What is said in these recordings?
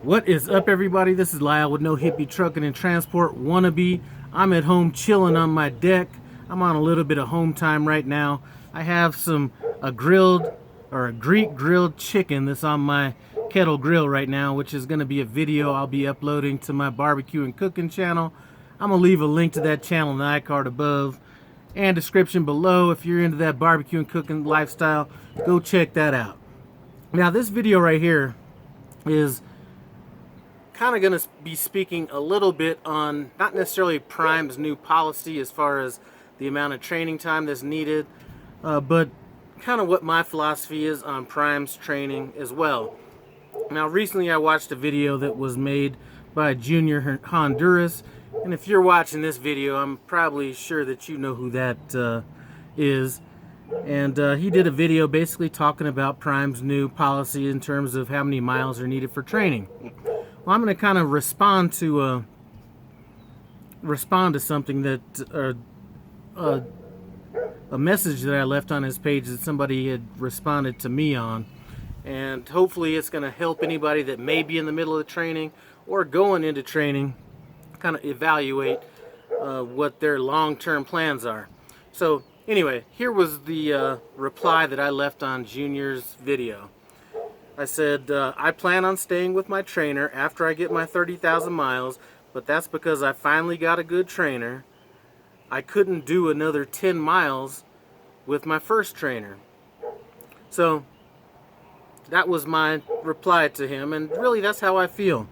What is up, everybody? This is Lyle with No Hippie Trucking and Transport Wannabe. I'm at home chilling on my deck. I'm on a little bit of home time right now. I have a Greek grilled chicken that's on my kettle grill right now, which is going to be a video I'll be uploading to my barbecue and cooking channel. I'm going to leave a link to that channel in the iCard above and description below. If you're into that barbecue and cooking lifestyle, go check that out. Now, this video right here is kind of going to be speaking a little bit on not necessarily Prime's new policy as far as the amount of training time that's needed, but kind of what my philosophy is on Prime's training as well. Now, recently I watched a video that was made by Junior Honduras, and if you're watching this video, I'm probably sure that you know who that is. And he did a video basically talking about Prime's new policy in terms of how many miles are needed for training. Well, I'm going to kind of respond to something that a message that I left on his page that somebody had responded to me on, and hopefully it's going to help anybody that may be in the middle of training or going into training kind of evaluate what their long-term plans are. So anyway, here was the reply that I left on Junior's video. I said, I plan on staying with my trainer after I get my 30,000 miles, but that's because I finally got a good trainer. I couldn't do another 10 miles with my first trainer. So that was my reply to him, and really that's how I feel.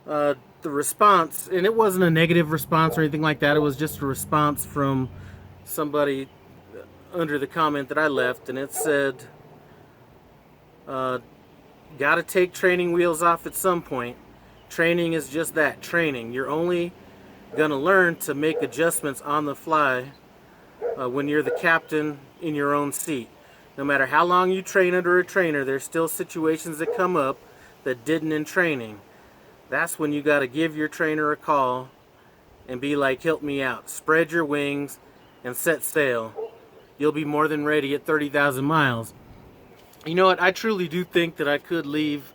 The response, and it wasn't a negative response or anything like that, it was just a response from somebody under the comment that I left, and it said, gotta take training wheels off at some point. Training is just that, training. You're only gonna learn to make adjustments on the fly when you're the captain in your own seat. No matter how long you train under a trainer, there's still situations that come up that didn't in training. That's when you gotta give your trainer a call and be like, help me out. Spread your wings and set sail. You'll be more than ready at 30,000 miles. You know what? I truly do think that I could leave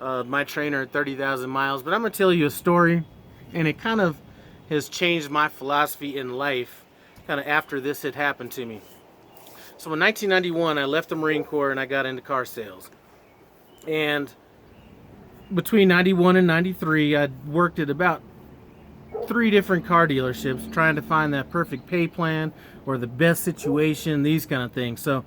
my trainer at 30,000 miles, but I'm going to tell you a story, and it kind of has changed my philosophy in life kind of after this had happened to me. So in 1991, I left the Marine Corps and I got into car sales. And between 91 and 93, I worked at about 3 different car dealerships trying to find that perfect pay plan or the best situation, these kind of things. So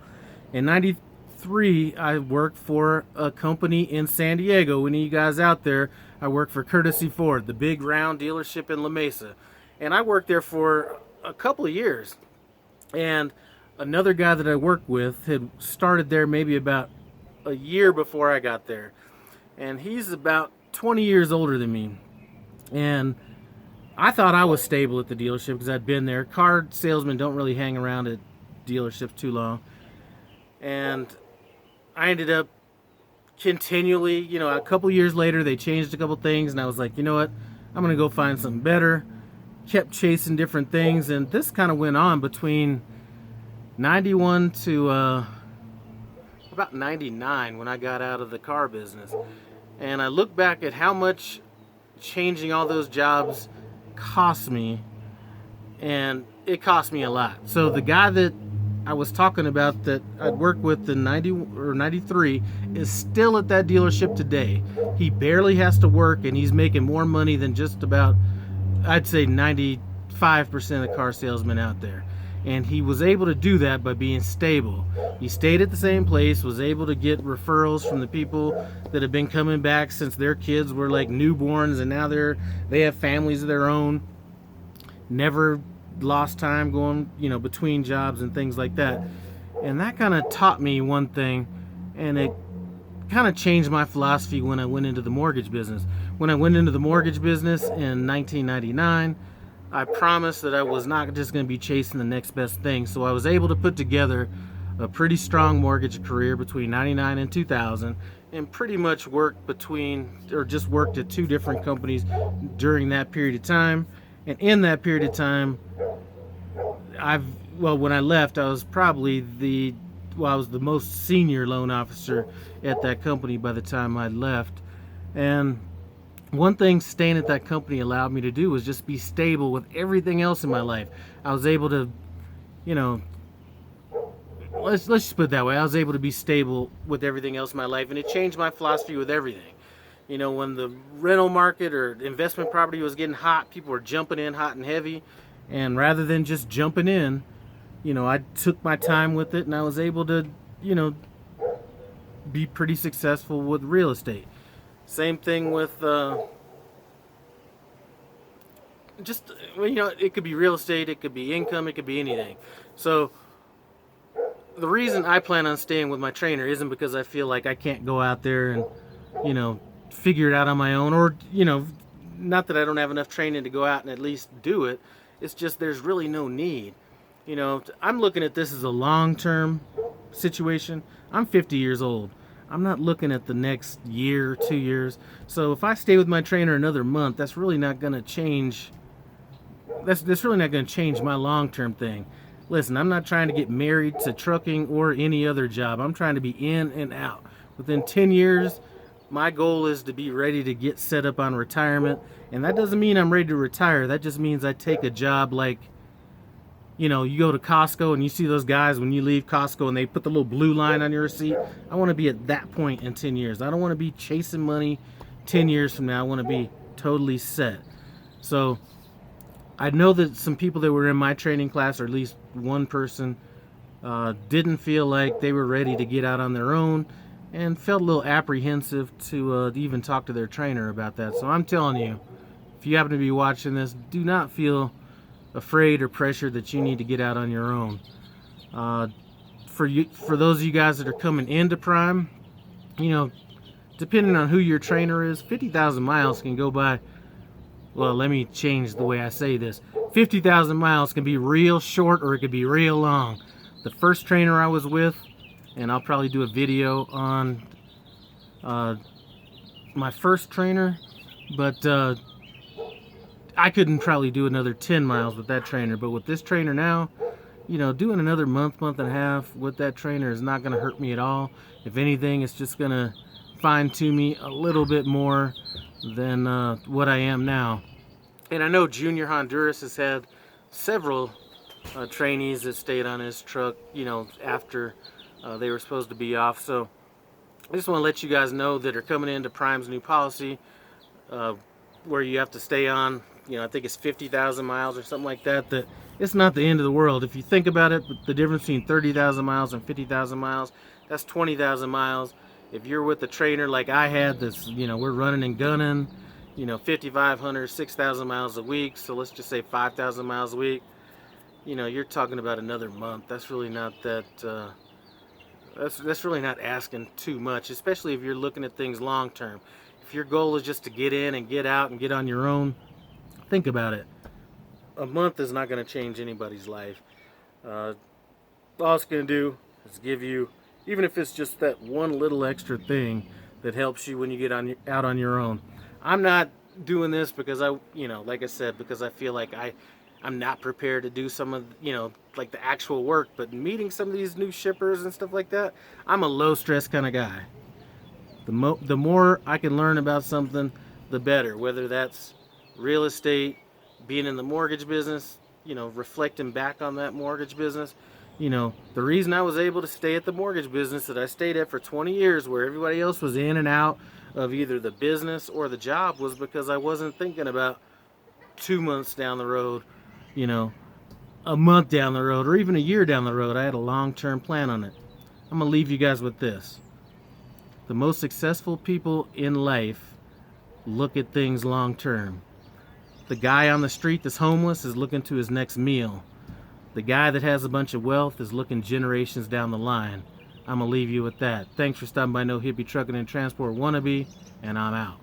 in 93, I worked for a company in San Diego. Any of you guys out there, I worked for Courtesy Ford, the big round dealership in La Mesa. And I worked there for a couple of years. And another guy that I worked with had started there maybe about a year before I got there. And he's about 20 years older than me. And I thought I was stable at the dealership because I'd been there. Car salesmen don't really hang around at dealerships too long. And I ended up continually, a couple years later, they changed a couple things, and I was like, you know what, I'm going to go find something better. Kept chasing different things, and this kind of went on between 91 to about 99 when I got out of the car business. And I look back at how much changing all those jobs cost me, and it cost me a lot. So the guy that I was talking about that I'd worked with in 90 or 93 is still at that dealership today. He barely has to work, and he's making more money than just about, I'd say, 95% of car salesmen out there. And he was able to do that by being stable. He stayed at the same place, was able to get referrals from the people that have been coming back since their kids were like newborns, and now they have families of their own. Never lost time going, between jobs and things like that. And that kind of taught me one thing, and it kind of changed my philosophy when I went into the mortgage business. When I went into the mortgage business in 1999, I promised that I was not just going to be chasing the next best thing. So I was able to put together a pretty strong mortgage career between 99 and 2000, and pretty much worked at 2 different companies during that period of time. And in that period of time, when I left, I was probably I was the most senior loan officer at that company by the time I left. And one thing staying at that company allowed me to do was just be stable with everything else in my life. I was able to, you know, let's just put it that way. I was able to be stable with everything else in my life, and it changed my philosophy with everything. You know, when the rental market or investment property was getting hot, people were jumping in hot and heavy, and rather than just jumping in, you know, I took my time with it, and I was able to, you know, be pretty successful with real estate. Same thing with just, well, you know, it could be real estate, it could be income, it could be anything. So the reason I plan on staying with my trainer isn't because I feel like I can't go out there and, you know, figure it out on my own, or, you know, not that I don't have enough training to go out and at least do it. It's just there's really no need. You know, I'm looking at this as a long-term situation. I'm 50 years old. I'm not looking at the next year or 2 years. So if I stay with my trainer another month, that's really not going to change. That's really not going to change my long-term thing. Listen, I'm not trying to get married to trucking or any other job. I'm trying to be in and out. Within 10 years, my goal is to be ready to get set up on retirement. And that doesn't mean I'm ready to retire. That just means I take a job like, you know, you go to Costco and you see those guys when you leave Costco and they put the little blue line on your receipt. I want to be at that point in 10 years. I don't want to be chasing money 10 years from now. I want to be totally set. So I know that some people that were in my training class, or at least one person, didn't feel like they were ready to get out on their own and felt a little apprehensive to even talk to their trainer about that. So I'm telling you, if you happen to be watching this, do not feel afraid or pressured that you need to get out on your own. For those of you guys that are coming into Prime, you know, depending on who your trainer is, 50,000 miles can go by. Well, let me change the way I say this. 50,000 miles can be real short or it could be real long. The first trainer I was with, and I'll probably do a video on my first trainer, but I couldn't probably do another 10 miles with that trainer. But with this trainer now, you know, doing another month and a half with that trainer is not going to hurt me at all. If anything, it's just going to fine-tune me a little bit more than what I am now. And I know Junior Honduras has had several trainees that stayed on his truck, you know, after they were supposed to be off. So I just want to let you guys know that are coming into Prime's new policy, where you have to stay on, you know, I think it's 50,000 miles or something like that, that it's not the end of the world. If you think about it, the difference between 30,000 miles and 50,000 miles, that's 20,000 miles. If you're with a trainer like I had, that's, you know, we're running and gunning, you know, 5,500, 6,000 miles a week, so let's just say 5,000 miles a week, you know, you're talking about another month. That's really not that, that's really not asking too much, especially if you're looking at things long term. If your goal is just to get in and get out and get on your own, think about it. A month is not going to change anybody's life. All it's going to do is give you, even if it's just that one little extra thing that helps you when you get out on your own. I'm not doing this because you know, like I said, because I feel like I'm not prepared to do some of, you know, like the actual work, but meeting some of these new shippers and stuff like that, I'm a low stress kind of guy. The more I can learn about something, the better, whether that's real estate, being in the mortgage business, you know, reflecting back on that mortgage business. You know, the reason I was able to stay at the mortgage business that I stayed at for 20 years, where everybody else was in and out of either the business or the job, was because I wasn't thinking about 2 months down the road, you know, a month down the road, or even a year down the road. I had a long-term plan on it. I'm going to leave you guys with this. The most successful people in life look at things long-term. The guy on the street that's homeless is looking to his next meal. The guy that has a bunch of wealth is looking generations down the line. I'm going to leave you with that. Thanks for stopping by No Hippie Trucking and Transport Wannabe, and I'm out.